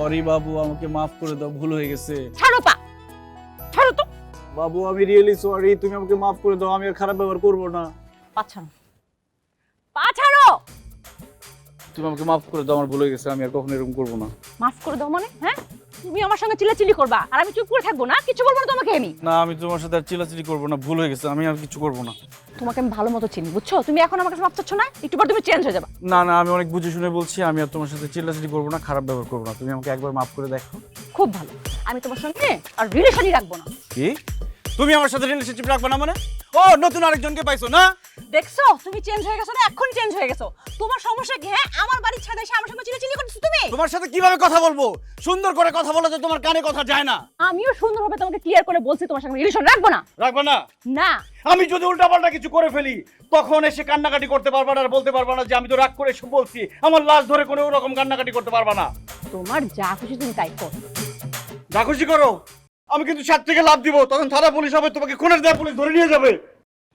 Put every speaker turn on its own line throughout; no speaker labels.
Sorry বাবু, আমাকে মাফ করে দাও, ভুল হয়ে গেছে।
ছাড়ো পা, ছাড়ো তো।
বাবু আমি রিয়েলি সরি, তুমি আমাকে মাফ করে দাও, আমি আর খারাপ ব্যবহার করবো না।
পা ছাড়ো, পা ছাড়ো।
তুমি আমাকে মাফ করে দাও, আমার ভুল হয়ে গেছে, আমি আর কখনো এরকম করবো না।
মাফ করে দাও মানে? হ্যাঁ, তুমি আমার সঙ্গে চিল্লাচিল্লি করবা আর আমি চুপ করে থাকবো না? কিছু বলবো না তোমাকে আমি?
না, আমি তোমার সাথে আর চিল্লাচিল্লি করবো না, ভুল হয়ে গেছে, আমি আর কিছু করবো না।
তোমাকে আমি ভালো মতো চিনি, বুঝছো? তুমি এখন আমার কাছে মাপ চাচ্ছ না, একটু পর তুমি চেঞ্জ হয়ে যাবে।
না না, আমি অনেক বুঝে শুনে বলছি, আমি আর তোমার সাথে চিল্লাচিল্লি করবো না, খারাপ ব্যবহার করবো না। তুমি আমাকে একবার মাফ করে দেখো।
খুব ভালো, আমি তোমার সঙ্গে আর রিলেশনই রাখবো না।
কি? তুমি আমার সাথে রিলেশনশিপ রাখবে না মানে? ও নতুন আরেকজনকে পাইছো না?
দেখছো তুমি চেঞ্জ হয়ে গেছো না, এখন চেঞ্জ হয়ে গেছো। তোমার সমস্যা কি? হ্যাঁ, আমার বাড়ির ছাদে এসে আমার সঙ্গে চিল্লাচিল্লি করছো তুমি।
তোমার সাথে কিভাবে কথা বলবো? সুন্দর করে কথা বলে তো তোমার কানে কথা যায় না।
আমিও সুন্দরভাবে তোমাকে ক্লিয়ার করে বলছি তোমার সঙ্গে রিলেশন রাখবো না।
রাখবে না?
না।
আমি যদি উল্টাপাল্টা কিছু করে ফেলি তখন এসে কান্নাকাটি করতে পারবা না আর বলতে পারবা না যে আমি তো রাগ করে এসে বলছি। আমার লাশ ধরে কোনো রকম কান্নাকাটি করতে পারবা না।
তোমার যা খুশি তুমি তাই করো।
যা খুশি করো, আমি কিন্তু ছাদ থেকে লাফ দিব, তখন থানা পুলিশ হবে, তোমাকে খুনের দেয়া পুলিশ ধরে নিয়ে যাবে।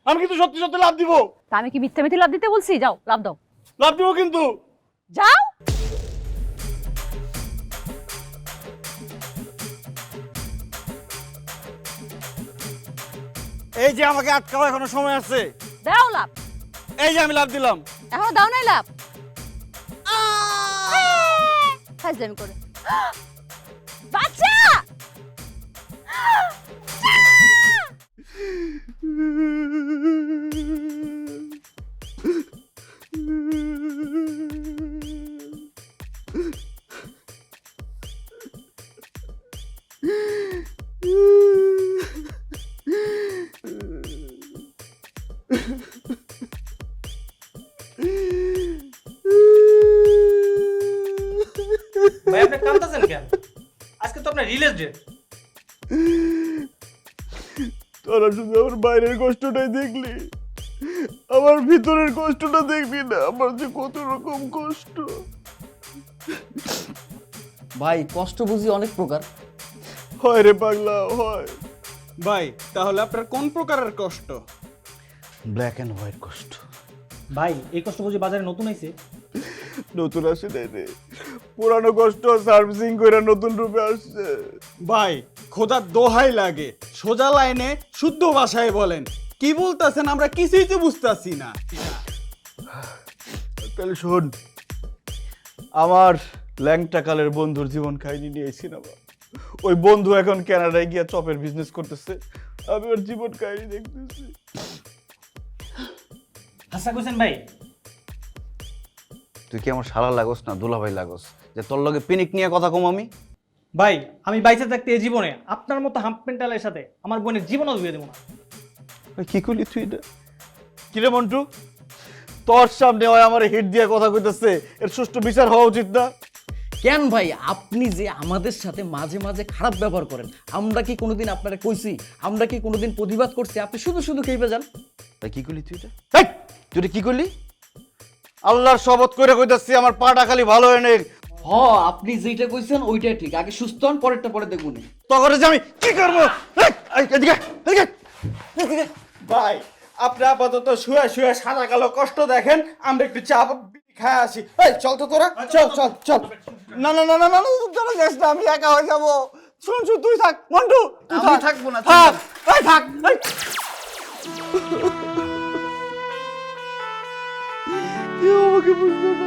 আমি কিন্তু সত্যি সত্যি লাফ দিব।
তা আমি কি মিথ্যা মিথ্যে লাভ দিতে বলছি? যাও লাভ দাও,
লাফ দিব কিন্তু।
যাও।
এই যে আমাকে আটকাও, এখনো সময় আছে।
দাও লাভ।
এই যে আমি লাফ দিলাম।
এখনো দাও নাই লাভ। ফাজলামি করে। বাচ্চা!
ভাই আপনি কাঁদতেছেন কেন? আজকে তো আপনার রিলিজ ডেট।
তোরা শুধু আমার বাইরের কষ্টটাই দেখলি, আমার ভিতরের কষ্টটা দেখবি না, আমার যে কত রকম কষ্ট।
ভাই কষ্ট বুঝি অনেক প্রকার।
হয় রে পাগলা, হয়।
ভাই তাহলে আপনার কোন প্রকারের কষ্ট?
ব্ল্যাক অ্যান্ড হোয়াইট কষ্ট।
ভাই এই কষ্ট বুঝি বাজারে নতুন আইছে?
নতুন আসে নাই রে, পুরানো কষ্ট সার্ভিসিং করে নতুন রূপে আসছে।
ভাই খোদার দোহাই লাগে, সোজা লাইনে শুদ্ধ ভাষায় বলেন, কি বলতেছেন আমরা কিছুই তো বুঝতাছি না।
তাহলে শোন, আমার ল্যাংটা কালের বন্ধুর জীবন কাহিনী নিয়ে সিনেমা। ওই বন্ধু এখন কানাডায় গিয়া চপের বিজনেস করতেছে, আমি ওর জীবন কাহিনী দেখতেছি।
হাসা কইছেন ভাই?
তুই কি আমার শালা লাগোস না দুলাভাই লাগোস যে তোর লগে পিনিক নিয়ে কথা কম আমি?
ভাই আমি বাইচে থাকতে এই জীবনে আপনার মতো হাফ মেন্টালের সাথে আমার বোনের জীবনও দিয়ে দেবো না।
কি করলি তুই এটা? কিরে মন্টু, তোর সামনে ওই আমার হিট দিয়ে কথা কইতেছে, এর সুষ্ঠু বিচার হওয়া উচিত না?
কেন ভাই, আপনি যে আমাদের সাথে মাঝে মাঝে খারাপ ব্যবহার করেন, আমরা কি কোনোদিন আপনারা কইছি? আমরা কি কোনোদিন প্রতিবাদ করছি? আপনি শুধু শুধু খেয়ে যান।
তাই কি করলি তুই এটা? তুই এটা কি করলি? আল্লাহর শপথ করে কইতাছি, আমার পাটা খালি ভালো হয় নাই।
হ, আপনি যেটা কইছেন ওইটাই ঠিক। আগে সুস্থ হন, পরেরটা পরে দেখুন।
তখন যে আমি কি করবো? এদিকে এদিকে এদিকে।
ভাই আপনি আপাতত শুয়ে শুয়ে সাদা কালো কষ্ট দেখেন, আমরা একটু চা খায় আসি। এই চল তো তোরা, চল চল চল।
না না না না না, তোরা যাস না, আমি একা হয়ে যাবো। শুন শুন, তুই থাক মন্টু, তুই
আমি
থাক।
থাকবো না,
থাক, এই থাক, এই। কেউ আমাকে বুঝলো না।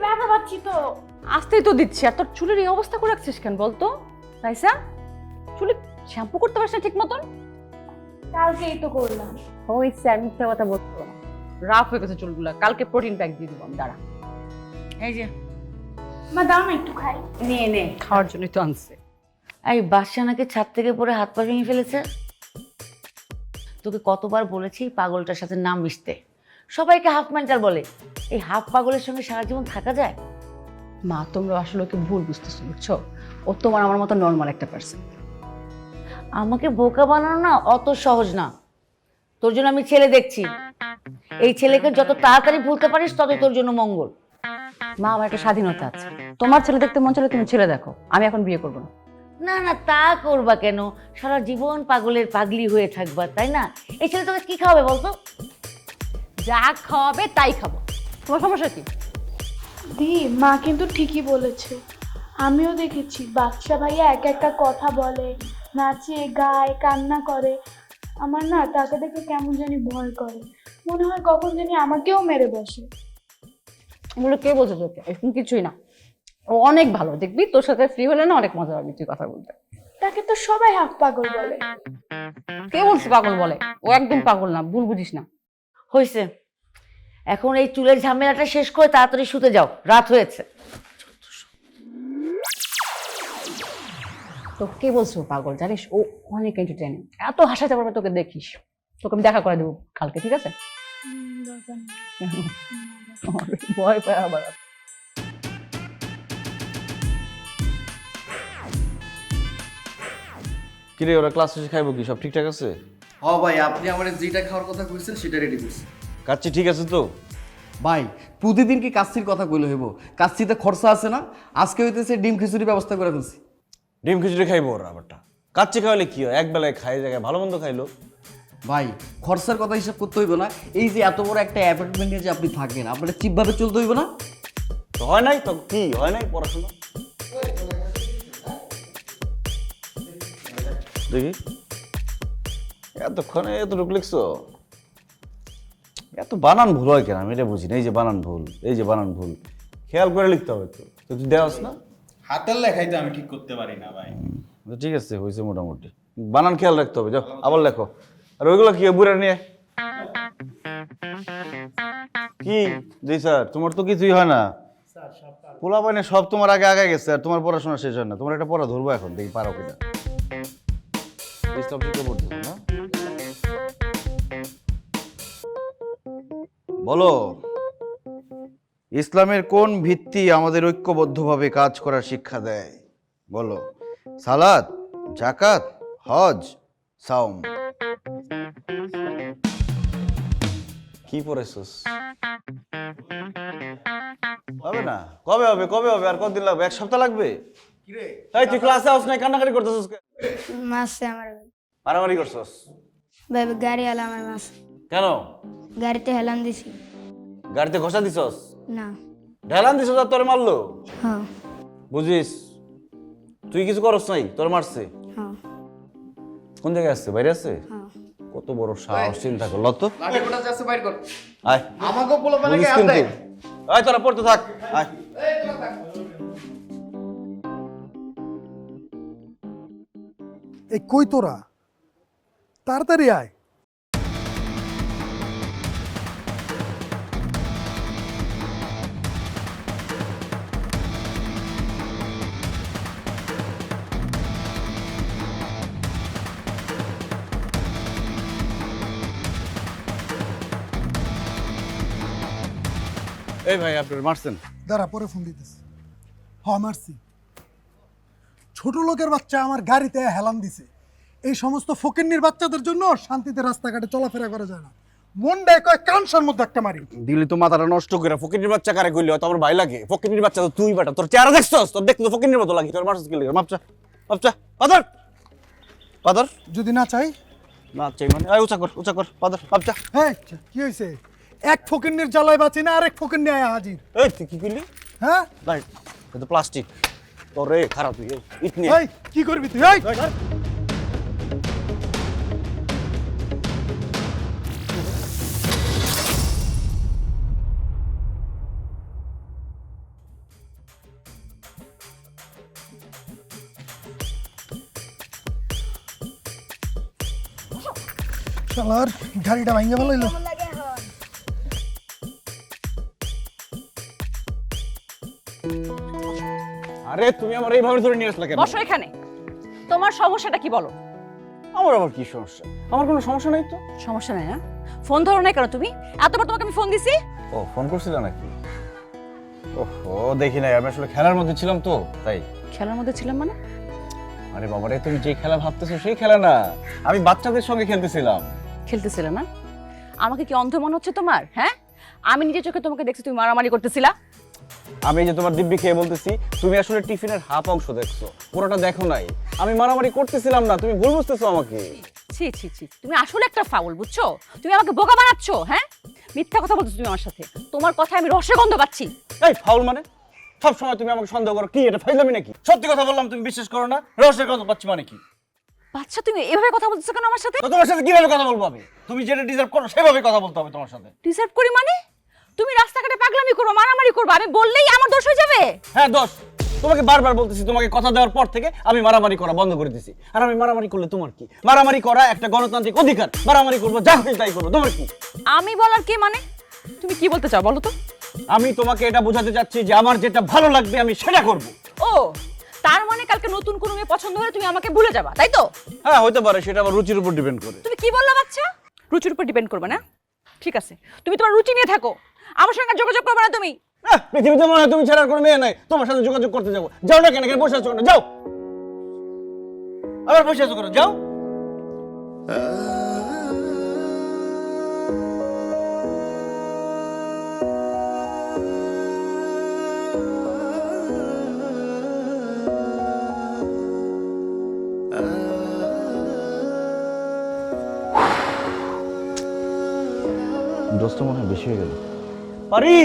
ব্যথা পাচ্ছি তো। আসতেই তো দিচ্ছি, আর তোর চুলের এই অবস্থা করে রাখছিস কেন বলতো? রাইসা, চুলে শ্যাম্পু করতে পারছিস না ঠিক মতন?
কালকেই তো করলাম।
ওই স্যার মিথ্যা কথা বলতো না, রাফ হয়ে গেছে চুলগুলা। কালকে প্রোটিন প্যাক দিয়ে দিব আমি, দাঁড়া। এই যে
মা দাও না একটু খাই।
নিয়ে নে, খাওয়ার জন্যই তো আনছে।
এই বাদশা নাকি ছাদ থেকে পড়ে হাত পা ভেঙে ফেলেছে। তোকে কতবার বলেছি পাগলটার সাথে না মিশতে। সবাইকে হাফ মেন্টাল বলে, এই হাফ পাগলের সঙ্গে সারা জীবন থাকা যায়?
মা তোমরা আসলে ওকে ভুল বুঝতেছো, বুঝছো? ও তোমার আমার মতো নর্মাল একটা পার্সন।
আমাকে বোকা বানানো না অত সহজ না। তোর জন্য আমি ছেলে দেখছি, এই ছেলেকে যত তাড়াতাড়ি ভুলতে পারিস ততই তোর জন্য মঙ্গল।
মা, আমার একটা স্বাধীনতা আছে। তোমার ছেলে দেখতে মন চলে তুমি ছেলে দেখো, আমি এখন বিয়ে করবো না।
না না, তা করবা কেন? সারা জীবন পাগলের পাগলি হয়ে থাকবা, তাই না? এই ছেলে তোকে কি খাওয়াবে বলতো?
যা খাওয়াবে তাই খাবো, তোমার সমস্যা কি?
দি, মা কিন্তু ঠিকই বলেছে। আমিও দেখেছি বাদশা ভাইয়া এক একটা কথা বলে, নাচে, গায়, কান্না করে। আমার না তাকে দেখে কেমন জানি ভয় করে, মনে হয় কখন জানি আমাকেও মেরে বসে।
এগুলো কে বলছে তোকে? এরকম কিছুই না, ও অনেক ভালো। দেখবি তোর সাথে ফ্রি হলে না অনেক মজা হবে তুই কথা বলতে।
তাকে তো সবাই হাফ পাগল বলে।
কে বলছে পাগল বলে? ও একদম পাগল না, ভুল বুঝিস না।
হয়েছে, এখন এই চুলের ঝামেলাটা শেষ করে তাড়াতাড়ি শুতে যাও, রাত হয়েছে।
তো কে বলছে ও পাগল? জানিস ও অনেক এন্টারটেইনিং, এত হাসাতে পারবে তোকে, দেখিস। তোকে আমি দেখা করে দেবো কালকে, ঠিক আছে?
দরকার নেই।
ভয় পায় আবার।
কিরে, ওরা ক্লাস শেষে খাইবো কি? সব ঠিকঠাক আছে?
ও ভাই, আপনি আমার যেটা খাওয়ার কথা কইছেন সেটা রেডি করছি।
কাচ্চি ঠিক আছে তো?
ভাই, প্রতিদিন কি কাচ্চির কথা কইলে হইব? কাচ্চিতে খরচা আছে না? আজকে হইতেছে ডিম খিচুড়ি ব্যবস্থা করে ফেলছি।
ডিম খিচুড়ি খাইবো ওরা আবারটা? কাচ্চি খাওয়ালে কি হয়, এক বেলায় খাই, জায়গায় ভালো মন্দ খাইলো।
ভাই, খরচার কথা হিসাব করতে হইব না? এই যে এত বড় একটা অ্যাপার্টমেন্টে যে আপনি থাকেন, আপনার চিপভাবে চলতে হইব না?
তো হয় নাই তো কি হয় নাই পড়াশোনা? দেখি এতক্ষণে এতটুকু লিখছো, এত বানান ভুল হয় কেন? আমি এটা বুঝি না। এই যে বানান ভুল, এই যে বানান ভুল, খেয়াল করে লিখতে হবে। তো তো তুই দেওয়াস না?
হাতের লেখাই তো আমি ঠিক করতে পারি না ভাই।
তো ঠিক আছে, হয়েছে মোটামুটি। বানান খেয়াল রাখতে হবে। যাও আবার লেখো। আর ওইগুলো কি বুড়া নিয়ে কি? জি স্যার, তোমার তো কিছুই হয় না। পোলা পাইনে সব তোমার আগে আগে গেছে, আর তোমার পড়াশোনা শেষ হয় না। তোমার একটা পড়া ধরবো এখন, দেখি পারো কিনা। ইসলাম শিক্ষা পড়তেছো না? বলো, ইসলামের কোন ভিত্তি আমাদের ঐক্যবদ্ধভাবে কাজ করার শিক্ষা দেয়? বলো। সালাত, যাকাত, হজ, সাওম। কি পড়েছস? হবে না? কবে হবে? কবে হবে? আর কতদিন লাগবে? এক সপ্তাহ লাগবে? এই তুই ক্লাসে আস নাই, কান্নাকাটি করতেছস কেন?
মাসে আমার
মারামারি করছস
ভাই গাড়ি আলা আমার মাস
কেন?
গাড়িতে হেলান দিছি।
গাড়িতে ঘষা দিছস?
না।
ঢেলান দিছস আর তোরে মারলো?
হ্যাঁ
বুঝিস তুই কিছু করস নাই, তোর মারছে?
হ্যাঁ
কোন জায়গায় আছে? বাইরে আছে?
হ্যাঁ।
কত বড় সাহস, চিন্তা কর। লত
লাঠি কোটা যাচ্ছে বাইর কর।
আয়,
আমাকে পোলা মানে
বুঝিস
কে
কিন্তু।
আদে?
আয় তোরা পড়তে থাক, আয়।
এই কই তোরা, তাড়াতাড়ি আয়।
এই ভাই, আপনার মারছেন?
দাঁড়া, পরে ফোন দিতেছি। মারছি। ছোট লোকের বাচ্চা আমার গাড়িতে হেলান দিছে। এই সমস্ত ফকিন্নির বাচ্চাদের জন্য শান্তিতে রাস্তাঘাটে চলাফেরা করা যায় না। মনটায় কয় কানসার মধ্যে একটা মারি।
দিলি তো মাথাটা নষ্ট করে। ফকিরের বাচ্চা কারে কইলি? তো আমার ভাই লাগে। ফকিরের বাচ্চা তো তুই বেটা। তোর চেহারা দেখছস? তোর দেখতে তো ফকিরের মতো লাগে। তোর মারছস কি লাগে? মাপচা মাপচা, পাদর পাদর।
যদি না চাই?
না চাই মানে? আয় উঁচা কর, উঁচা কর, পাদর মাপচা।
হ্যাঁ, কি হয়েছে? এক ফকিন্নির জ্বালায় বাঁচি না, আরেক ফকিন্নি আয়া হাজির।
এই তুই কি কইলি?
হ্যাঁ,
ভাই এটা তো প্লাস্টিক। তোর রে খারাপ তুই ইট নিয়ে।
এই কি করবি তুই? এই শালার গাড়িটা ভাঙে ফেলাইলো।
আরে তুমি আমার এইভাবে ধরে নিয়ে আসলা কেন?
বসো এখানে। তোমার সমস্যাটা কি বলো?
আমার আবার কি সমস্যা? আমার কোনো সমস্যা নাই তো।
সমস্যা নাই না? ফোন ধরো না কেন তুমি? এতবার তোমাকে আমি ফোন দিছি।
ও ফোন করছিল নাকি? ওহো, দেখি নাই, আমি আসলে খেলার মধ্যে ছিলাম তো তাই।
খেলার মধ্যে ছিলাম মানে?
আরে বাবা রে, তুমি যে খেলা ভাবতেছো সেই খেলা না, আমি বাচ্চাদের সঙ্গে খেলতেছিলাম।
খেলতেছিলে না? আমাকে কি অন্ধ মনে হচ্ছে তোমার? হ্যাঁ, আমি নিজের চোখে তোমাকে দেখছি তুমি মারামারি করতেছিলা।
আমি এই যে তোমার দিব্যি খেয়ে বলতেছি, তুমি আসলে টিফিনের হাফ অংশ দেখছো, পুরোটা দেখো নাই। আমি মারামারি করতেছিলাম না, তুমি ভুল বুঝতেছো আমাকে।
ছি ছি ছি, তুমি আসলে একটা ফাউল, বুঝছো? তুমি আমাকে বোকা বানাচ্ছো। হ্যাঁ, মিথ্যা কথা বলছো তুমি আমার সাথে। তোমার কথায় আমি রসের গন্ধ পাচ্ছি।
এই ফাউল মানে? সব সময় তুমি আমাকে সন্দেহ করো, কি এটা ফাইলামি নাকি? সত্যি কথা বললাম তুমি বিশ্বাস করো না, রহস্যের কথা পাচ্ছি মানে কি?
বাচ্চা, তুমি এভাবে কথা বলতেছো কেন আমার সাথে?
তো তোমার সাথে কিভাবে কথা বলবো আমি? তুমি যেটা ডিজার্ভ করো সেভাবে কথা বলতে হবে তোমার সাথে।
ডিসার্ভ করি মানে? তুমি রাস্তাঘাটে পাগলামি করো, মারামারি করবে, আমি বললেই আমার দোষ হয়ে যাবে?
হ্যাঁ দোষ। তোমাকে বারবার বলতেছি, তোমাকে কথা দেওয়ার পর থেকে আমি মারামারি করা বন্ধ করে দিছি। আর আমি মারামারি করলে তোমার কি? মারামারি করা একটা গণতান্ত্রিক অধিকার, মারামারি করবো, যা খুশি তাই করবো, তোমার কি?
আমি বলার কে মানে? তুমি কি বলতে চাও বলো তো?
আমি তোমাকে এটা বোঝাতে চাচ্ছি যে আমার যেটা ভালো লাগবে আমি সেটা করব।
ও, তার মানে কালকে নতুন কোনো মেয়ে পছন্দ হলে তুমি আমাকে ভুলে যাবা, তাই তো?
হ্যাঁ হতে পারে, সেটা আমার রুচির উপর ডিপেন্ড করে।
তুমি কি বললা বাচ্চা? রুচির উপর ডিপেন্ড করবে না? ঠিক আছে, তুমি তোমার রুচি নিয়ে থাকো, আমার সঙ্গে আর যোগাযোগ করবে না তুমি।
পৃথিবীতে মনে হয় তুমি ছাড়া আর কোনো মেয়ে নাই তোমার সাথে যোগাযোগ করতে যাবো। যাও না, কেন এখানে বসে আছো কেন? যাও, আবার বসে আছো কেন? যাও। দোস্ত মনে হয় বেশি হয়ে গেল। পারি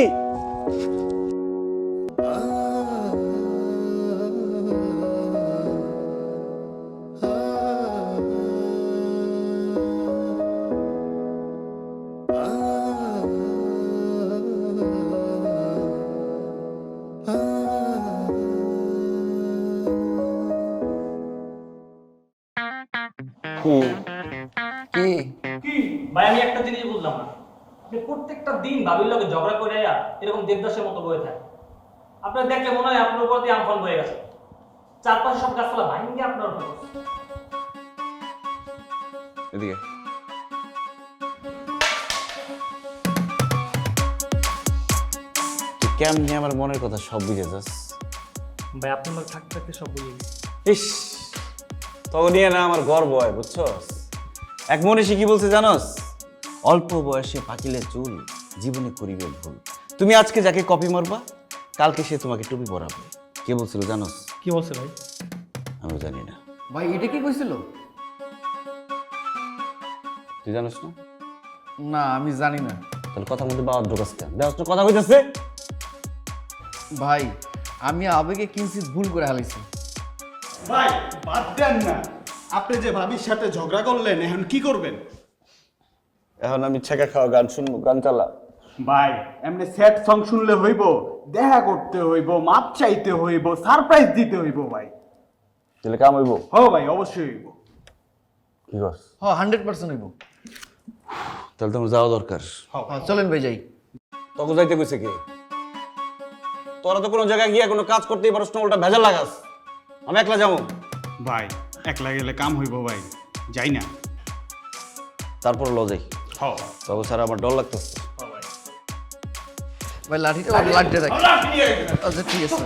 কি ভাই, আমি একটা জিনিস বুঝলাম না, আপনি প্রত্যেকটা দিন ভাবির লোকে ঝগড়া করে এরকম দেবদাসের মতো বয়ে থাকে। আপনার দেখলে মনে হয় আপনার উপর দিয়ে আমফান বয়ে গেছে, চারপাশে সব গাছপালা ভাঙিয়ে আপনার উপর।
এদিকে তুই কেমনি আমার মনের কথা সব বুঝে যাস।
ভাই আপনার লোক থাকতে থাকতে সব বুঝে গেছে।
ইস, তখন নিয়ে না আমার গর্ব হয়, বুঝছস? এক মনীষী কি বলছে জানোস? অল্প বয়সে পাকিলে চুল, জীবনে করিবে ভুল। তুমি আজকে যাকে কপি মারবা, কালকে সে তোমাকে টুপি পরাবে। কে বলছিল জানোস?
কি বলছে ভাই?
আমি জানি না।
ভাই এটা কি কইছিল?
তুই জানোস না?
না আমি জানি না
তাহলে কথা মধ্যে বাবার ঢোকাস কেন? দেখ তো কথা কইতাছে।
ভাই, আমি আবেগে কিঞ্চিত ভুল করে হালাইছি।
ভাই বাদ দেন না, আপনি যে ভাবির সাথে ঝগড়া করলেন, এখন কি করবেন?
এখন আমি ছেঁকা খাওয়া গান শুনবো, গান চালা।
ভাই এমনি স্যাড সং শুনলে হইব? দেখা করতে হইব, মাপ চাইতে হইব, সারপ্রাইজ দিতে হইব ভাই।
তাহলে কাম হইব?
হ ভাই, অবশ্যই হইব।
কি কর?
হ্যাঁ 100% হইব।
তাহলে তোমার যাওয়া দরকার।
হ্যাঁ চলেন ভাই যাই।
তখন যাইতে কইছে কে? তোরা তো কোনো জায়গায় গিয়া কোনো কাজ করতেই পারস না, উল্টা ভেজাল লাগাস। আমি একলা যাবো।
ভাই একলা গেলে কাম হইব ভাই, যাই না।
তারপর লজাই
হ
তখন স্যার আমার ডর লাগতেছে।
ভাই লাঠিটা লাঠিটা রাখ। আচ্ছা ঠিক আছে।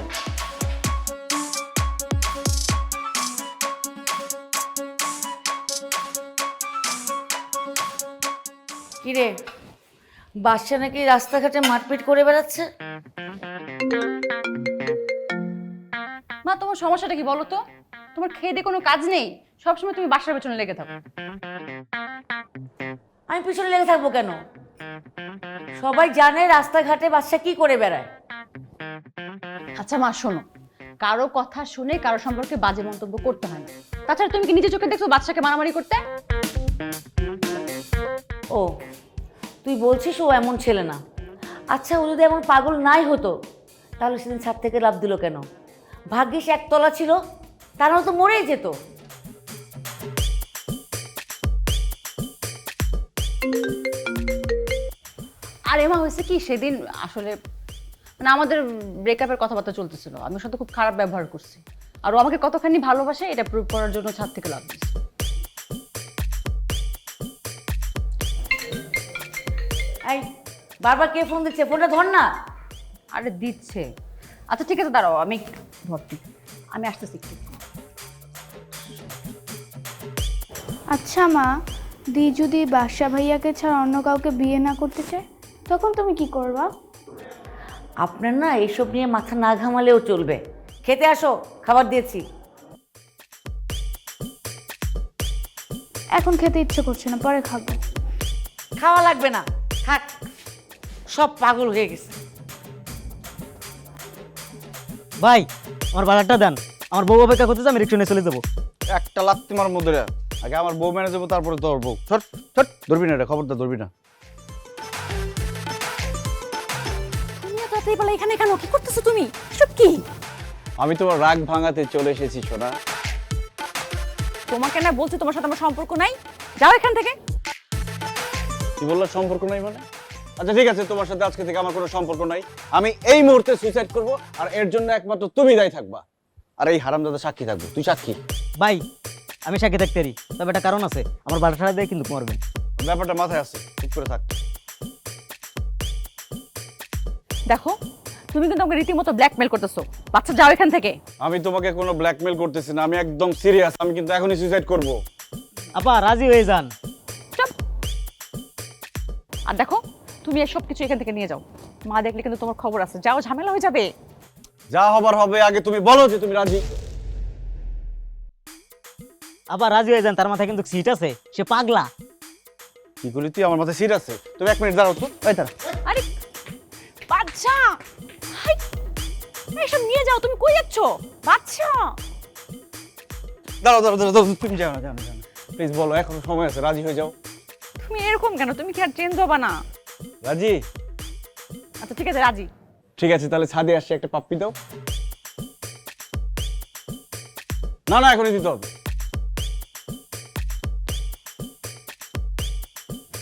কিরে, বাদশা নাকি রাস্তাঘাটে মারপিট করে বেড়াচ্ছে?
মা, তোমার সমস্যাটা কি বলো তো? তোমার খেয়ে দিয়ে কোনো কাজ নেই, সবসময় তুমি বাসার পেছনে লেগে থাকো।
আমি পিছনে লেগে থাকবো কেন? সবাই জানে রাস্তাঘাটে বাদশা কি করে বেড়ায়।
আচ্ছা মা শোনো, কারো কথা শুনে কারো সম্পর্কে বাজে মন্তব্য করতে হয় না। তাছাড়া তুমি কি নিজে চোখে দেখছো বাচ্চাকে মারামারি করতে?
ও, তুই বলছিস ও এমন ছেলে না। আচ্ছা, ও যদি এমন পাগল নাই হতো তাহলে সেদিন ছাদ থেকে লাফ দিল কেন? ভাগ্যিস একতলা ছিল, তার তো মরেই যেত।
আর এমা হয়েছে কি, সেদিন আসলে মানে আমাদের ব্রেকআপের কথাবার্তা চলতেছিল, আমি ওর সাথে খুব খারাপ ব্যবহার করছি, আর ও আমাকে কতখানি ভালোবাসে এটা প্রুভ করার জন্য ছাদ থেকে লাফ দিচ্ছে।
এই বারবার কে ফোন দিচ্ছে? ফোনটা ধর না।
আরে দিচ্ছে। আচ্ছা ঠিক আছে, দাঁড়াও আমি ধরছি, আমি আসতেছি একটু।
আচ্ছা মা, দি যদি বাদশা ভাইয়াকে ছাড়া অন্য কাউকে বিয়ে না করতে চায় তখন তুমি কি করবা?
আপনার না এইসব নিয়ে মাথা না ঘামালেও চলবে। খেতে আসো, খাবার দিয়েছি।
এখন খেতে ইচ্ছে করছে না, পরে খাবো।
খাওয়া লাগবে না, থাক। সব পাগল হয়ে গেছে।
ভাই আমার ভাড়াটা দেন, আমার বউ অপেক্ষা করতেছে, আমি রিক্সা নিয়ে চলে যাবো।
একটা লাত্তি মার মধ্যে রে। আগে আমার বউ মেনে যাবো, তারপরে তোর বউ। ছট ছট, ধরবি না রে, খবরদার ধরবি না।
তুমি এত রাতের বেলা এখানে কেন? কি করতেছো তুমি? সব কি?
আমি তোমার রাগ ভাঙাতে চলে এসেছি সোনা।
তোমাকে না বলছি তোমার সাথে আমার সম্পর্ক নাই, যাও এখান থেকে।
কি বললো সম্পর্ক নাই মানে? আচ্ছা ঠিক আছে, তোমার সাথে আজকে থেকে আমার কোনো সম্পর্ক নাই। আমি এই মুহূর্তে সুইসাইড করব, আর এর জন্য একমাত্র তুমি দায়ী থাকবা। আর এই হারামজাদা সাক্ষী থাকবে। তুই সাক্ষী।
ভাই আমি সাক্ষী থাকতে পারি, তবে একটা কারণ আছে, আমার ভাড়া ছাড়া দিয়ে কিন্তু মরবেন।
ব্যাপারটা মাথায় আছে, চুপ করে থাক।
দেখো তুমি কিন্তু আমাকে রীতিমতো ব্ল্যাকমেল করতেছো। বাচ্চা যাও এখান থেকে।
আমি তোমাকে কোনো ব্ল্যাকমেল করতেছি না, আমি একদম সিরিয়াস। আমি কিন্তু এখনই সুইসাইড করব।
আপা রাজি হয়ে যান।
চুপ। আর দেখো তুমি এসব কিছু এখান থেকে নিয়ে যাও, মা দেখলে কিন্তু তোমার খবর আছে। যাও, ঝামেলা হয়ে যাবে।
যা হবার হবে, আগে তুমি বলো যে তুমি রাজি।
আপা রাজি হয়ে যান, তার মাথায় কিন্তু সিট আছে, সে পাগলা।
কি করলি তুই? আমার মাথায় সিট আছে? তুমি 1 মিনিট দাঁড়াও তো।
ওই তারা
আরে বাচ্চা, হাই, এসব নিয়ে যাও। তুমি কই যাচ্ছ বাচ্চা?
দাঁড়াও দাঁড়াও দাঁড়াও, তুমি যাও না, যাও না, যাও না। প্লিজ বলো, এখনো সময় আছে, রাজি হয়ে যাও।
তুমি এরকম কেন? তুমি কি আর চেঞ্জ হবা না?
রাজি?
আচ্ছা ঠিক আছে, রাজি।
ঠিক আছে, তাহলে ছাদে আসছে, একটা পাপ্পি দাও। না না, এখনই দিতে হবে।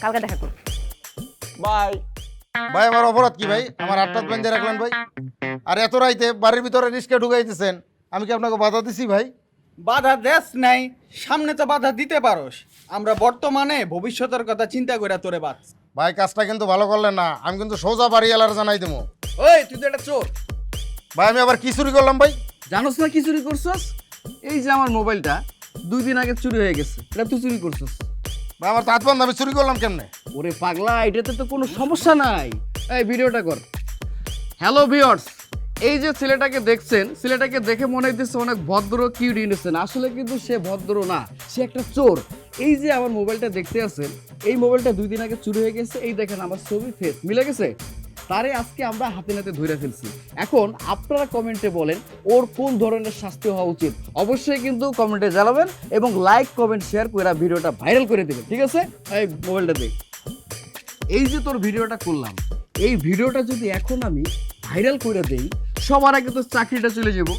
কালকে দেখা করো।
বাই।
ভাই আমার অপরাধ কি ভাই? আমার হাতটাত বেঁধে রাখলেন ভাই। আর এত রাইতে বাড়ির ভিতরে রিস্কে ঢুকাইতেছেন, আমি কি আপনাকে বাধা দিছি ভাই?
বাধা দেস নাই, সামনে তো বাধা দিতে পারোস। আমরা বর্তমানে ভবিষ্যতের কথা চিন্তা করে তোরে বাঁচ।
ভাই কাজটা কিন্তু ভালো করলেন না, আমি কিন্তু সোজা বাড়ি এলার জানাই দেবো।
ওই তুই তো একটা চোর।
ভাই আমি আবার কি চুরি করলাম ভাই?
জানোস না কি চুরি করছস? এই যে আমার মোবাইলটা 2 দিন আগে চুরি হয়ে গেছে, এটা তুই চুরি করছস।
ভাই আমার তাঁত বন্ধ, আমি চুরি করলাম কেমনে?
ওরে পাগলা, এটাতে তো কোনো সমস্যা নাই। এই ভিডিওটা কর। হ্যালো ভিউয়ার্স, এই যে ছেলেটাকে দেখছেন, ছেলেটাকে দেখে মনে হইতেছে অনেক ভদ্র, কিউট ইনোসেন্ট। আসলে কিন্তু সে ভদ্র না, সে একটা চোর। এই যে আমার মোবাইলটা দেখতে আছেন, এই মোবাইলটা 2 দিন আগে চুরি হয়ে গেছে। এই দেখেন আমার ছবি, ফেস মিলে গেছে। তারে আজকে আমরা হাতে নাতে ধরে ফেলছি। এখন আপনারা কমেন্টে বলেন ওর কোন ধরনের শাস্তি হওয়া উচিত। অবশ্যই কিন্তু কমেন্টে জানাবেন এবং লাইক কমেন্ট শেয়ার করে ভিডিওটা ভাইরাল করে দেবেন, ঠিক আছে? এই মোবাইলটা দেখ। এই যে তোর ভিডিওটা করলাম, এই ভিডিওটা যদি এখন আমি ভাইরাল করে দেই, সবার আগে তো চাকরিটা চলে যাব।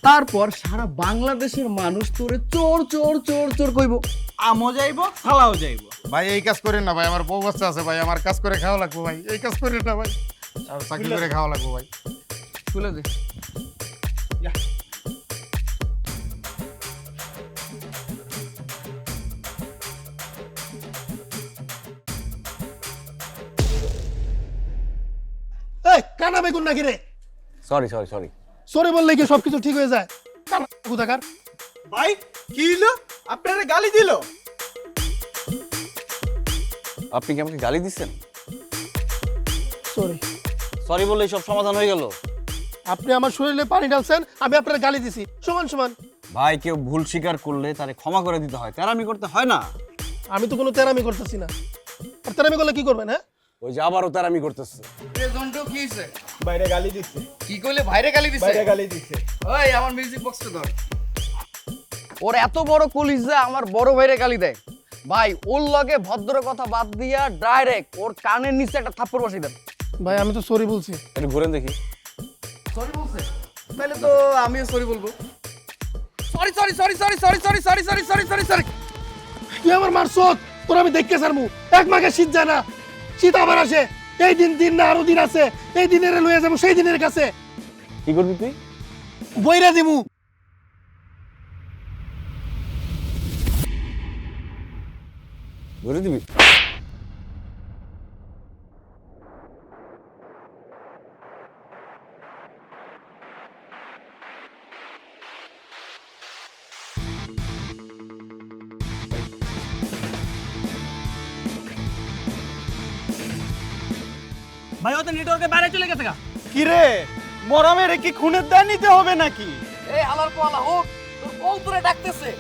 তারপর সারা বাংলাদেশের মানুষ তোরে চোর চোর চোর চোর কইব।
আমও যাইব, খালাও যাইব।
ভাই এই কাজ করেন না ভাই, আমার বউ বাচ্চা আছে ভাই, আমার কাজ করে খাওয়া লাগবো ভাই। এই কাজ করেন না ভাই, আর চাকরি করে খাওয়া লাগবো ভাই।
খুলে দে।
এই কানা বেগুন নাকি রে?
Sorry sorry sorry.
সরি বললে কি সবকিছু ঠিক হয়ে যায়? কানা কোথাকার?
ভাই কি হইলো? আপনারা গালি দিল?
আপনি কি আমাকে গালি দিচ্ছেন?
সরি।
সরি বললেই সব সমাধান হয়ে গেল?
আপনি আমার শরীরে পানি ঢালছেন, আমি আপনার গালি দিছি, সমান সমান।
ভাই কেউ ভুল স্বীকার করলে তারে ক্ষমা করে দিতে হয়, তেরামি করতে হয় না।
আমি তো কোনো তেরামি করতেছি না। আর তেরামি করলে কি করবেন? হ্যাঁ
ওই যে আবারও তেরামি করতেছে।
এ জন্টু কি হইছে?
বাইরে গালি দিচ্ছে।
কি কইলে ভাইরে গালি দিছে?
বাইরে গালি দিচ্ছে।
ওই আমার মিউজিক বক্সটা ধর। ওর এত বড় কলিজা আমার বড় ভাইরে গালি দেয়। ভাই ওর লগে ভদ্র কথা বাদ দিয়া ডাইরেক্ট ওর কানের নিচে একটা থাপ্পড় বসাই দেন।
ভাই আমি তো সরি বলছি।
একটু ঘুরেন দেখি।
সরি বলছে? তাহলে তো আমিও সরি বলবো। Sorry sorry sorry sorry sorry sorry sorry sorry sorry sorry sorry.
তুই আমার মারছত, তোর আমি দেখতে সারমু। এক মাঘে শীত যায় না, শীত আবার আসে। এই দিন দিন না আরো দিন আছে, এই দিনের লইয়া যাবো সেই দিনের কাছে।
কি করবি তুই?
বইরা দিমু।
ঘুরে দিবি?
ভাই ও তো নেটওয়ার্কের বাইরে চলে গেছে গা।
কি রে মরামের কি খুনের দায় নিতে হবে নাকি?
এই আলার পালা হোক, তোর বউ তোরে ডাকতেছে।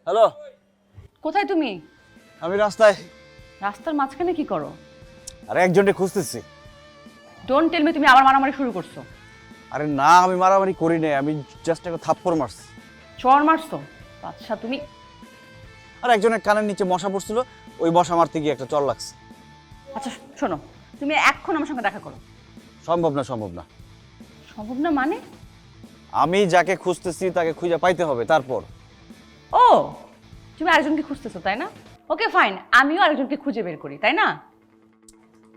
হ্যালো,
কোথায় তুমি?
আমি রাস্তায়।
রাস্তার মাঝখানে কি করো?
আরে একজনকে খুঁজতেছি।
ডোন্ট টেল মি তুমি আবার মারামারি শুরু করছো।
আরে না, আমি মারামারি করি নাই, আমি জাস্ট একটা থাপ্পড় মারছি।
চর মারছো? আচ্ছা তুমি
আর একজনের কানের নিচে মশা পড়ছিল, ওই মশা মারতে গিয়ে একটা চল লাগছে।
আচ্ছা শোনো, তুমি এখন আমার সঙ্গে দেখা করো।
সম্ভব না, সম্ভব না।
সম্ভব না মানে?
আমি যাকে খুঁজতেছি তাকে খুঁজে পাইতে হবে, তারপর।
ও, তুমি আরেকজনকে খুঁজতেছো তাই না? ওকে ফাইন, আমিও আরেকজনকে খুঁজে বের করি, তাই না?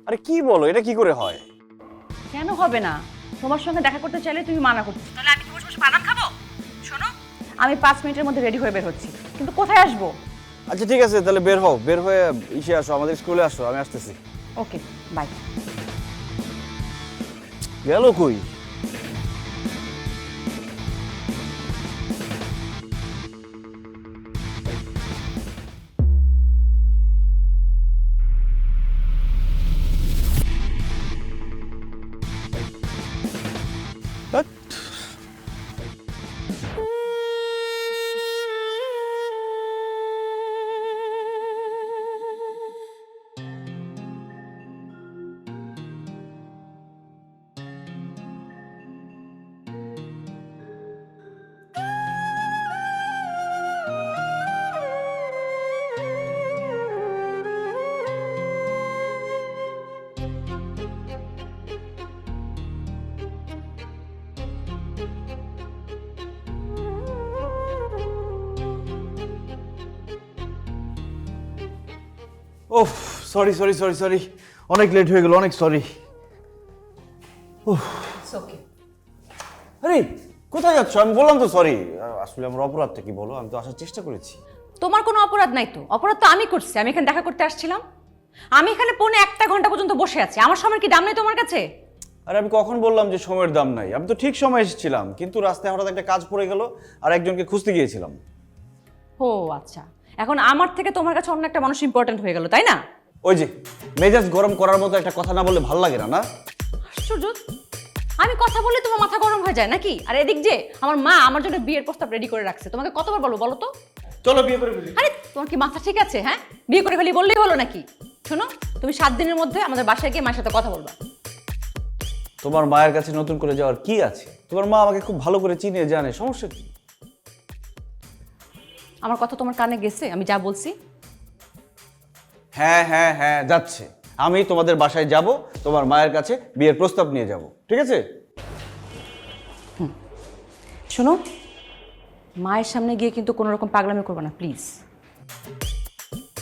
আরে কি বলো, এটা কি করে হয়?
কেন হবে না? তোমার সঙ্গে দেখা করতে চাইলে তুমি মানা করতেছো, তাহলে আমি কি বসে বসে বাদাম খাবো? শোনো, আমি 5 মিনিটের মধ্যে রেডি হয়ে বের হচ্ছি, কিন্তু কোথায় আসবো?
আচ্ছা ঠিক আছে, তাহলে বের হও, বের হয়ে ইসে আসো, আমাদের স্কুলে আসো, আমি আসতেছি।
Okay bye.
গেল কই? ওহ, সরি সরি সরি সরি, অনেক লেট হয়ে গেল, অনেক সরি।
ওকে।
আরে কোথায় যাচ্ছ? আমি বললাম তো সরি। আসলে আমার অপরাধটা কি বলো, আমি তো আসার চেষ্টা করেছি।
তোমার কোনো অপরাধ নাই তো, অপরাধ তো আমি করছি। আমি এখানে দেখা করতে আসছিলাম, আমি এখানে 1 ঘন্টা পর্যন্ত বসে আছি। আমার সময় কি দাম নেই তোমার কাছে?
আরে আমি কখন বললাম যে সময়ের দাম নাই? আমি তো ঠিক সময় এসেছিলাম, কিন্তু রাস্তায় হঠাৎ একটা কাজ পড়ে গেল আর একজনকে খুঁজতে গিয়েছিলাম।
ও আচ্ছা, এখন আমার থেকে তোমার কাছে অন্য একটা মানুষ ইম্পর্টেন্ট হয়ে গেল, তাই না?
ওই যে মেজাজ গরম করার মতো একটা কথা না বললে ভালো লাগে না, না?
আশ্চর্য, আমি কথা বললে তোমার মাথা গরম হয়ে যায় নাকি? আর এদিক যে আমার মা আমার জন্য বিয়ের প্রস্তাব রেডি করে রাখছে, তোমাকে কতবার বলবো বলো তো?
চলো বিয়ে করে ফেলি।
আরে তোমার কি মাথা ঠিক আছে? হ্যাঁ, বিয়ে করে ফেলি বললেই হলো নাকি? শোনো, তুমি 7 দিনের মধ্যে আমাদের বাসায় গিয়ে মায়ের সাথে কথা বলবা।
তোমার মায়ের কাছে নতুন করে যাওয়ার কি আছে? তোমার মা আমাকে খুব ভালো করে চিনে জানে, সমস্যা কি?
আমার কথা তোমার কানে গেছে আমি যা বলছি?
হ্যাঁ হ্যাঁ হ্যাঁ, যাচ্ছে। আমি তোমাদের বাসায় যাব, তোমার মায়ের কাছে বিয়ের প্রস্তাব নিয়ে যাব, ঠিক আছে?
শোনো, মায়ের সামনে গিয়ে কিন্তু কোনো রকম পাগলামি করবে না প্লিজ।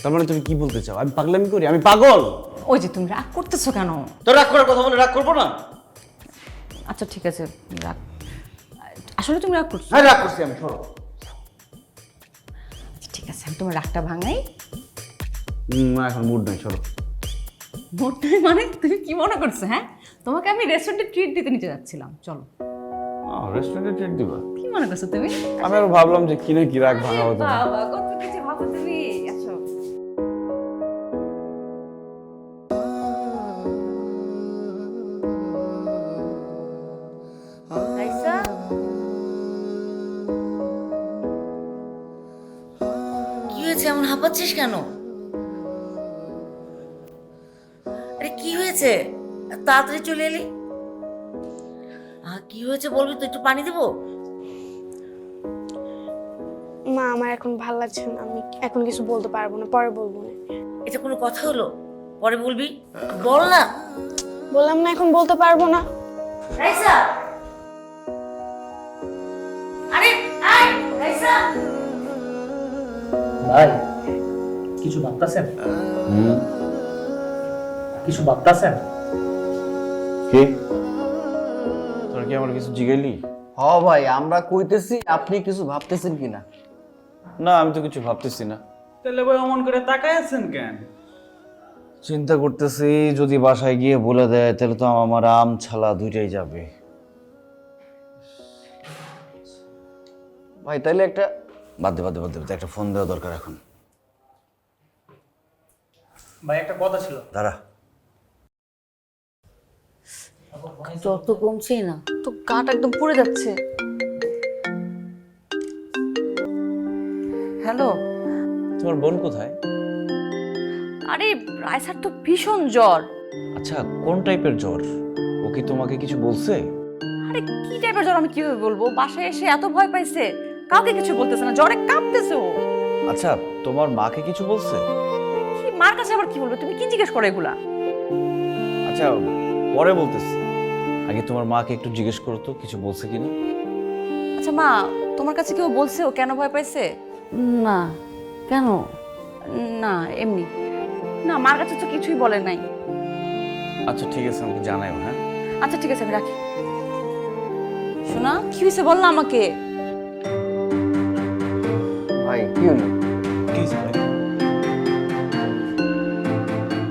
তার মানে তুমি কি বলতে চাও আমি পাগলামি করি? আমি পাগল?
ওই যে তুমি রাগ করতেছো কেন?
তো রাগ করার কথা বলে রাগ করবো না?
আচ্ছা ঠিক আছে, রাগ। আসলে তুমি রাগ করছো?
হ্যাঁ রাগ করছি আমি, সরো।
আচ্ছা ঠিক আছে, আমি তোমার রাগটা ভাঙাই।
না এখন মুড নাই, সরো।
মোটে মানে তুমি কি মনে করছো? হ্যাঁ, তোমাকে আমি রেস্টুরেন্টে ট্রিট দিতে নিতে যাচ্ছিলাম, চলো।
রেস্টুরেন্টে ট্রিট দিবা?
কি মনে করছো তুমি?
আমি আরো ভাবলাম যে কি না কি রাগ ভাঙা হতো।
বাবা কত কিছু ভাবো তুমি। আচ্ছা
রাইসা, কি হয়েছে, এমন হাঁপাচ্ছিস কেন? কি হয়েছে এত তাড়াতাড়ি চলে এলি? কি হয়েছে বলবি তো, একটু পানি দেবো?
মা আমার এখন ভালো লাগছে না, আমি এখন কিছু বলতে পারবো না, পরে বলবো না।
এটা কোনো কথা হলো? পরে বলবি, বল না।
বললাম না এখন বলতে পারবো না।
রাইসা, আরে আয় রাইসা।
ভাই কিছু ভাবতেছেন? কিছু ভাবতেছেন?
কি তোরা কি আমার কিছু জিগাইলি?
হ ভাই, আমরা কইতেছি আপনি কিছু ভাবতেছেন কিনা।
না, আমি তো কিছু ভাবতেছি না।
তাহলে ভাই অমন করে তাকায় আছেন কেন?
চিন্তা করতেছি যদি বাসায় গিয়ে বলে দেয় তাহলে তো আমার আম ছালা দুইটাই যাবে।
ভাই তাইলে একটা
বাদ দে, একটা ফোন দেওয়া দরকার এখন।
ভাই একটা কথা ছিল।
দাঁড়া,
জ্বর তো কমছেই না।
তো গাটা একদম পুড়ে যাচ্ছে। হ্যালো,
তোমার বোন কোথায়?
আরে রাইসার তো ভীষণ জ্বর।
আচ্ছা, কোন টাইপের জ্বর? ও কি তোমাকে কিছু বলছে?
আরে কি টাইপের জ্বর আমি কিভাবে বলবো? বাসায় এসে এত ভয় পাইছে, কাউকে কিছু বলতেছে না, জ্বরে কাঁপতেছে ও।
আচ্ছা, তোমার মাকে কিছু বলছে?
কি মার কাছে আবার কি বলবে? তুমি কি জিজ্ঞেস করো এগুলা?
আচ্ছা, পরে বলতেছি, আগে তোমার মাকে একটু জিজ্ঞেস করো তো কিছু বলছে কিনা।
আচ্ছা মা, তোমার কাছে কেউ বলছে ও কেন ভয় পাইছে?
না, কেন?
না এমনি। না, মার কাছে তো কিছুই বলে নাই।
আচ্ছা ঠিক আছে, আমাকে জানাও। হ্যাঁ
আচ্ছা ঠিক আছে, আমি রাখি। শোনা, কি হয়েছে বল না আমাকে।
ভাই কি হলো?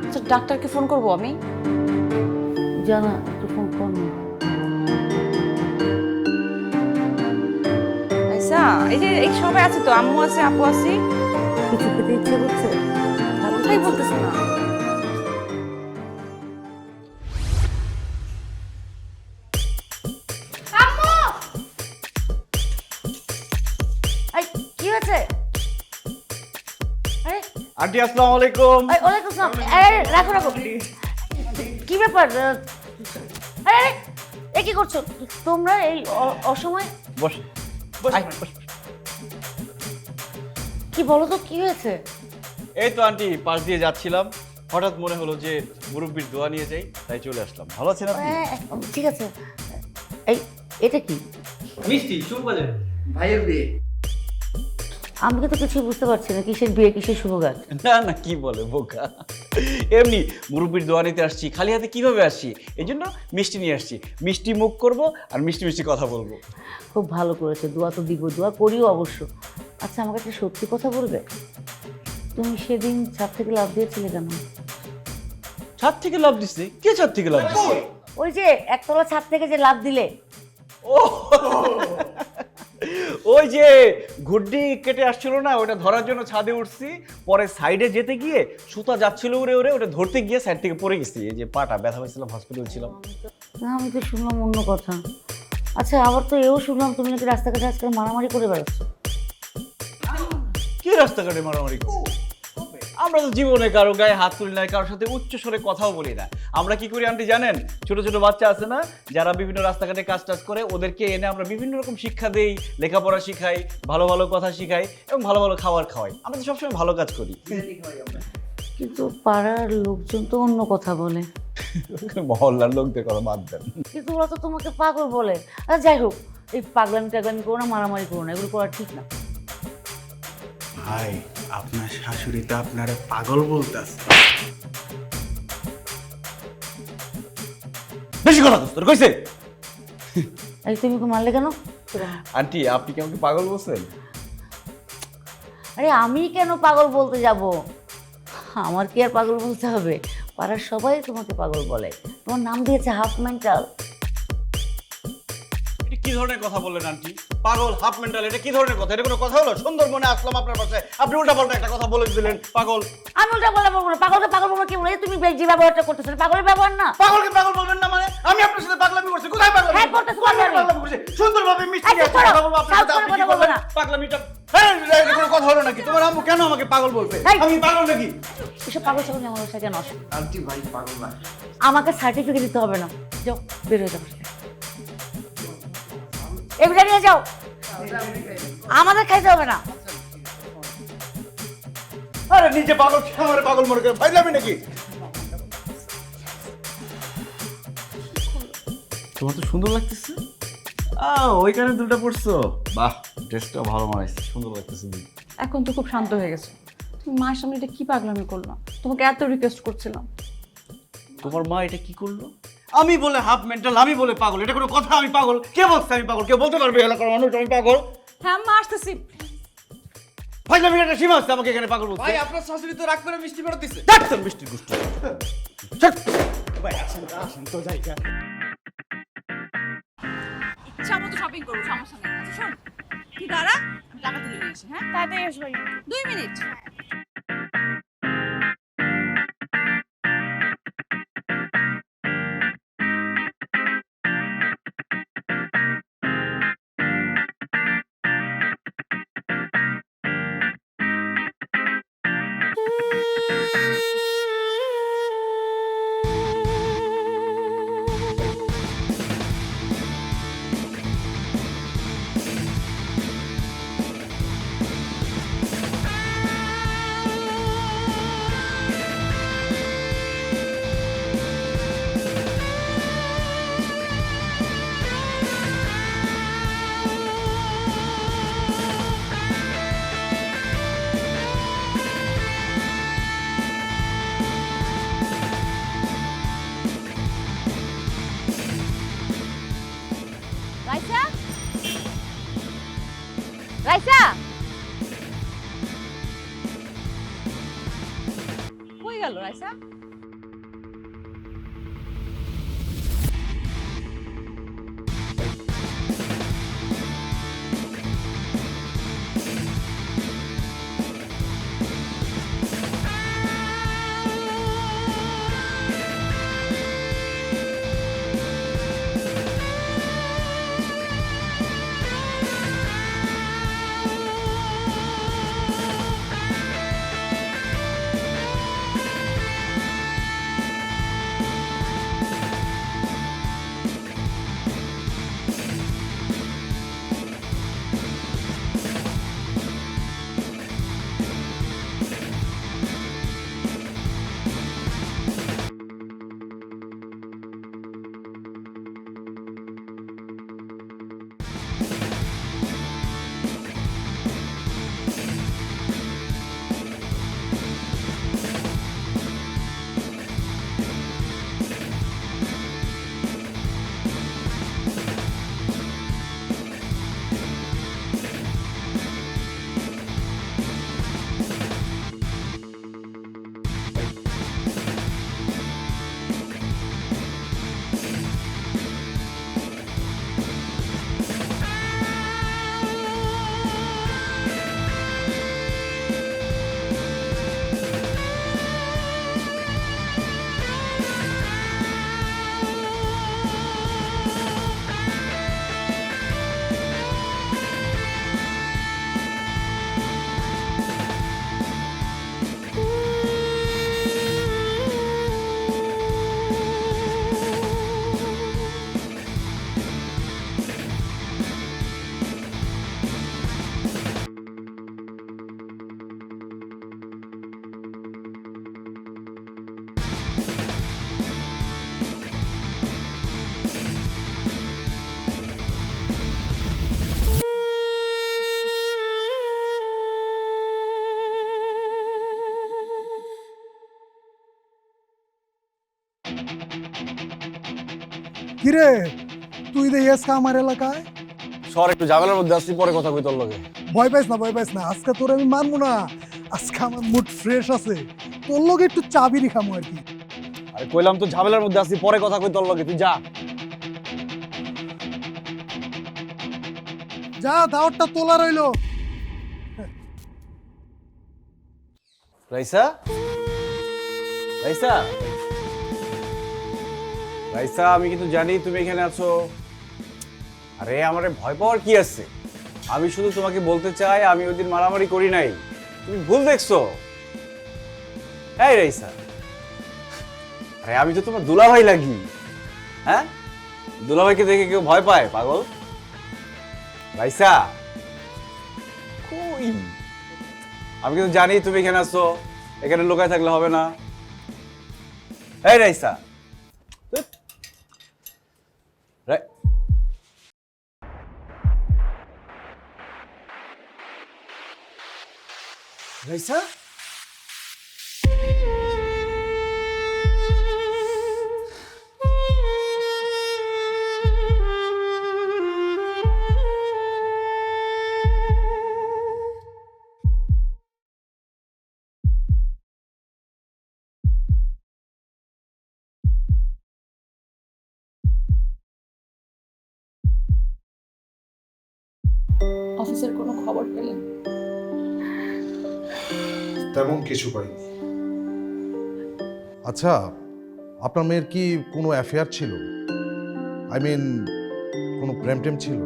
আচ্ছা ডাক্তারকে ফোন করবো আমি।
জানা, একটু ফোন কর না।
আচ্ছা, এই সবাই আছে তো, আম্মু আছে, আপু আছে।
কিছু খেতে ইচ্ছে করছে?
কোথায় বলতেছে না।
এই, কি হয়েছে? আরে
আন্টি, আসসালামু আলাইকুম।
ওয়ালাইকুম আসসালাম। আরে রাখো রাখো। কি ব্যাপার? আরে আরে, এ কি করছো তোমরা এই অসময়?
বস।
কি বলো তো, কি হয়েছে?
এই তো আন্টি, পাশ দিয়ে যাচ্ছিলাম, হঠাৎ মনে হলো যে মুরব্বির দোয়া নিয়ে যাই, তাই চলে আসলাম। ভালো আছেন আপনি?
ঠিক আছে। এই, এটা কি?
মিষ্টি শুভ বাজে।
ভাইয়ের বিয়ে।
আমি কিন্তু কিছুই বুঝতে পারছি না, কিসের বিয়ে, কিসের শুভ গাছ।
না, কি বলে বোকা, এমনি মুরব্বির দোয়া নিতে আসছি, খালি হাতে কিভাবে আসছি, এই জন্য মিষ্টি নিয়ে আসছি। মিষ্টি মুখ করব আর মিষ্টি মিষ্টি কথা বলবো।
খুব ভালো করেছে, দোয়া তো দিব, দোয়া করিও অবশ্য। আচ্ছা আমাকে একটা সত্যি কথা বলবে, তুমি সেদিন ছাদ থেকে লাফ দিয়েছিলে কেন?
ছাদ থেকে লাভ দিচ্ছে? কে ছাদ থেকে লাভ দিচ্ছে?
ওই যে একতলা ছাদ থেকে যে লাফ দিলে।
ও, ওই যে ঘুড্ডি কেটে আসছিল না, ওটা ধরার জন্য ছাদে উঠছি, পরে সাইডে যেতে গিয়ে সুতা যাচ্ছিল উড়ে উড়ে, ওটা ধরতে গিয়ে সাইড থেকে পড়ে গেছি, এই যে পাটা ব্যথা হয়েছিলাম, হসপিটাল ছিলাম।
না, আমি তো শুনলাম অন্য কথা। আচ্ছা, আবার তো এও শুনলাম তুমি নাকি রাস্তাঘাটে আজকাল মারামারি করে বেড়াচ্ছ।
কি রাস্তাঘাটে মারামারি? আমরা তো জীবনে কারো গায়ে হাত তুলি না, কারোর সাথে উচ্চ স্বরে কথাও বলি না। আমরা কি করি আন্টি জানেন? ছোট ছোট বাচ্চা আছে না, যারা বিভিন্ন রাস্তাঘাটে কাজ টাজ করে, ওদেরকে এনে আমরা বিভিন্ন রকম শিক্ষা দেই, লেখাপড়া শিখাই, ভালো ভালো কথা শিখাই এবং ভালো ভালো খাবার খাওয়াই। আমরা তো সবসময় ভালো কাজ করি।
কিন্তু পাড়ার লোকজন তো অন্য কথা বলে।
মহল্লার লোকদের কথা বাদ দেন।
কিন্তু ওরা তো তোমাকে পাগল বলে। আচ্ছা যাই হোক, এই পাগলামি টাগলামি করো না, মারামারি করো না, এগুলো করা ঠিক না।
ভাই আপনার শাশুড়ি তো আপনারে পাগল বলতেছে।
বেশি কথা তোর কইছে।
এই তুমি ওকে মারলে কেন?
আন্টি, আপনি কি আমাকে পাগল বলছেন?
আরে আমি কেন পাগল বলতে যাব? আমার কি আর পাগল বলতে হবে? পাড়ার সবাই তোমাকে পাগল বলে, তোমার নাম দিয়েছে হাফ মেন্টাল।
এটা কি ধরনের কথা বললেন আন্টি? পাগল, হাফ মেন্টাল, এটা কি ধরনের কথা? এটা কোনো কথা হলো? সুন্দরবনে আসলাম আপনার পাশে, আপনি উল্টাপাল্টা একটা কথা বলে দিলেন, পাগল।
আমি উল্টা বলবো না, পাগলকে পাগল বলবো কি বলে? এই তুমি যে ব্যবহারটা করতেছো, পাগলের ব্যবহার না।
পাগলকে পাগল বলবেন না মানে? আমি আপনার সাথে পাগলামি করছি? কোথায় পাগলামি?
হ্যাঁ, করতেছো পাগলামি।
পাগলামি করছি সুন্দরভাবে মিষ্টি
আচ্ছা,
দিয়ে কথা
ছাড়ো,
বলবো আপনার
ছাড়ো,
সাথে, আপনি
কথা
কি
বলবো
বলবেন?
না।
পাগলামিটা
এটা কোনো কথা হলো নাকি? তোমার আম্মু কেন আমাকে পাগল বলবে?
এই!
আমি পাগল নাকি?
এসব পাগল ছাগল আমার বাসায় কেন আসে?
আন্টি ভাই পাগল না।
আমাকে সার্টিফিকেট দিতে হবে না, যাও বের হয়ে যাও বাসা থেকে। এগুলো নিয়ে যাও, আমাদের খাইতে হবে না।
আরে নিজে পাগল, আমার পাগল মনে করে ভাইলামি নাকি?
তোমার তো সুন্দর লাগতেছে। ওইখানে দুটো পড়ছো, বাহ ড্রেসটা ভালো মানাইছে, সুন্দর লাগতেছে।
এখন তো খুব শান্ত হয়ে গেছে। তুমি মায়ের সামনে এটা কি পাগলামি করলাম? তোমাকে এত রিকোয়েস্ট করছিলাম।
তোমার মা এটা কি করলো?
আমি বলে হাফ মেন্টাল, আমি বলে পাগল, এটা কোনো কথা? আমি পাগল? কে বলছে আমি পাগল? কেউ বলতে পারবে এলাকার মানুষ আমি পাগল?
হ্যাঁ মা আসতেছি।
ভাইলামি একটা সীমা আছে, আমাকে এখানে পাগল বলছে।
ভাই আপনার শাশুড়ি তো রাগ করে মিষ্টি ফেরত দিছে।
ডাক্তার মিষ্টির গোষ্ঠী। ভাই আসেন তো জায়গা।
ইচ্ছা মতো শপিং করবো, সমস্যা নেই। আচ্ছা শোন, তুই দাঁড়া, আমি টাকা তুলে নিয়ে আসি। হ্যাঁ
তাড়াতাড়ি আসবো।
2 মিনিট।
রাইসা, রাইসা,
কই গেল রাইসা?
কিরে তুই দেখিস আমার এলাকায়?
সর একটু ঝামেলার মধ্যে আসছি, পরে কথা কই তোর লগে।
ভয় পাইস না, ভয় পাইস না, আজকে তোর আমি মানবো না। আজকে আমার মুড ফ্রেশ আছে, তোর লগে একটু চা বিড়ি খামো আর কি।
আরে কইলাম তো ঝামেলার মধ্যে আসছি, পরে কথা কই তোর লগে, তুই যা।
যা, দাওয়াতটা তোলা রইলো।
রাইসা, রাইসা, রাইসা, আমি কিন্তু জানি তুমি এখানে আছো। আরে আমারে ভয় পাওয়ার কি আছে? আমি শুধু তোমাকে বলতে চাই আমি ওই দিন মারামারি করি নাই, তুমি ভুল দেখছো। এই রাইসা, আরে আমি তো তোমার দুলাভাই লাগি। হ্যাঁ, দুলাভাইকে দেখে কেউ ভয় পায় পাগল? রাইসা কই, আমি কিন্তু জানি তুমি এখানে আসছো, এখানে লুকায় থাকলে হবে না। এই রাইসা, রাইসা
অফিসের কোনো খবর পেলেন?
তেমন কিছু পাইনি। আচ্ছা, আপনার মেয়ের কি কোনো অ্যাফেয়ার ছিল? আই মিন কোনো প্রেম টেম ছিল,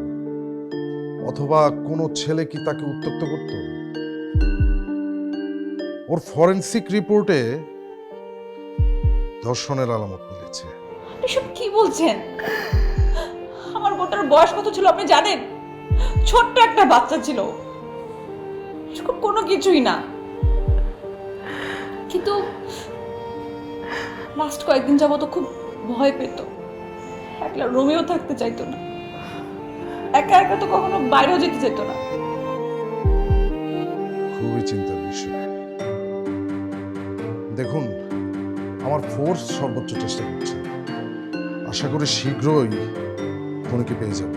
অথবা কোনো ছেলে কি তাকে উত্ত্যক্ত করত? ওর ফরেনসিক রিপোর্টে ধর্ষণের আলামত মিলেছে।
এসব কি বলছেন? আমার বোনটার বয়স কত ছিল আপনি জানেন? ছোট্ট একটা বাচ্চা ছিল, এরকম কোনো কিছুই না। কিন্তু লাস্ট কয়েকদিন যাবত খুব ভয় পেত, একলা রুমেও থাকতে চাইতো না, একা একা তো কখনো বাইরেও যেতে যেত না।
খুবই চিন্তার বিষয়। দেখুন, আমার ফোর্স সর্বোচ্চ চেষ্টা করছে, আশা করি শীঘ্রই খুনিকে পেয়ে যাব।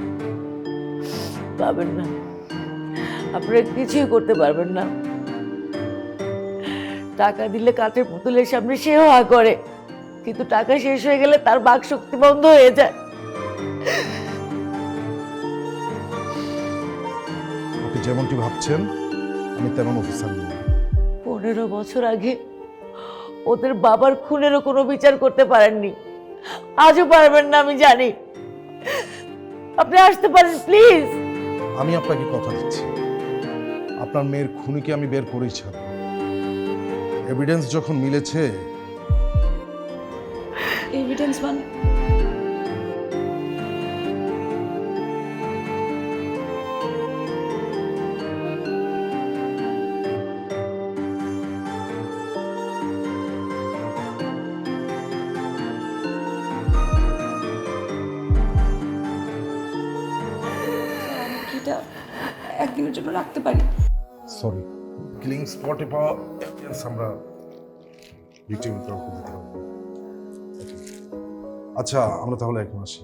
পাবেন না, আপনারা কিছুই করতে পারবেন না। টাকা দিলে কাঠের পুতুলের সামনে সেও হা করে, কিন্তু টাকা শেষ হয়ে গেলে তার বাক শক্তি বন্ধ হয়ে যায়।
আপনি যেমনটি ভাবছেন আমি তেমন অফিসার নই।
15 বছর আগে ওদের বাবার খুনেরও কোনো বিচার করতে পারেননি, আজও পারবেন না আমি জানি। আপনি আসতে পারেন প্লিজ।
আমি আপনাকে কথা দিচ্ছি, আপনার মেয়ের খুনিকে আমি বের করেই ছাড়ব। এভিডেন্স যখন মিলেছে।
এভিডেন্স মানে? এটা একদিনের জন্য রাখতে পারি?
সরি, কিলিং স্পটে পাওয়া এভিডেন্স আমরা ভিকটিম কাউকে দিতে পারবো। আচ্ছা, আমরা তাহলে এখন আসি।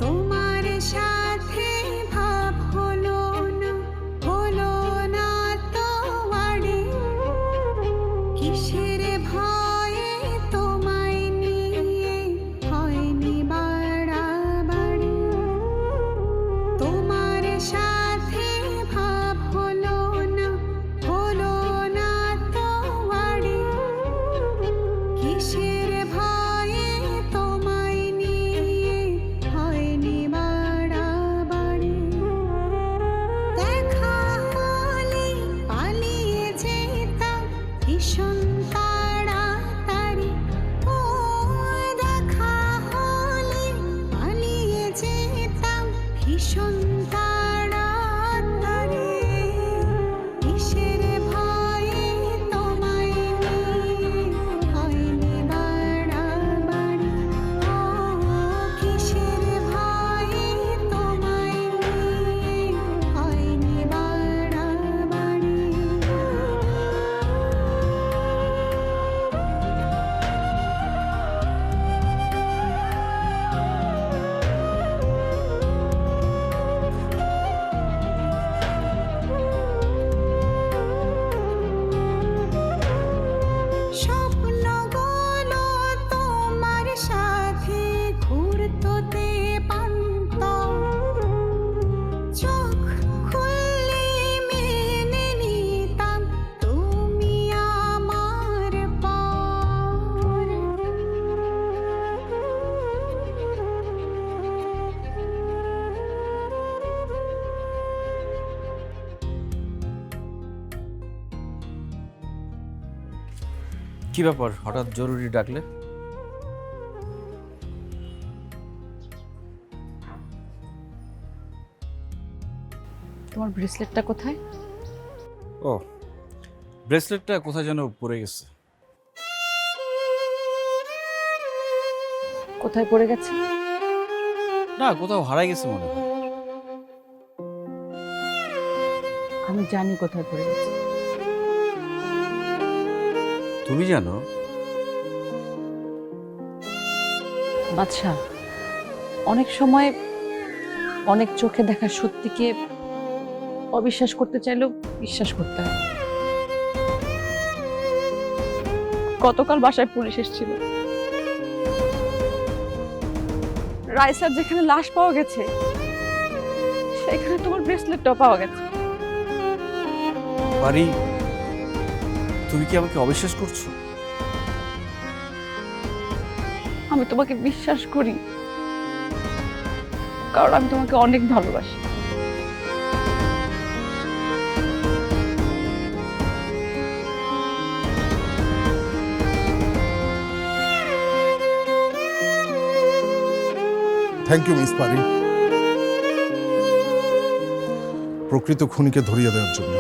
তোমার সাথে ভাব হলো না তো আর
কি ব্যাপার হঠাৎ জরুরি ডাকলে?
তোমার ব্রেসলেটটা কোথায়?
ও, ব্রেসলেটটা কোথায় যেন পড়ে গেছে।
কোথায় পড়ে গেছে?
না, কোথাও হারাই গেছে মনে হয়।
আমি জানি কোথায় পড়ে গেছে।
তুমি জানো?
বাদশা, অনেক সময় অনেক চোখে দেখা সত্যিকে অবিশ্বাস করতে চাইলেও বিশ্বাস করতে হয়। গতকাল বাসায় পুলিশ এসেছিল। রাইসার যেখানে লাশ পাওয়া গেছে সেখানে তোমার ব্রেসলেটটাও পাওয়া গেছে।
পারি, তুমি কি আমাকে অবিশ্বাস করছো?
আমি তোমাকে বিশ্বাস করি, কারণ আমি তোমাকে অনেক ভালোবাসি।
থ্যাংক ইউ মিস পারি, প্রকৃত খুনিকে ধরিয়ে দেওয়ার জন্য।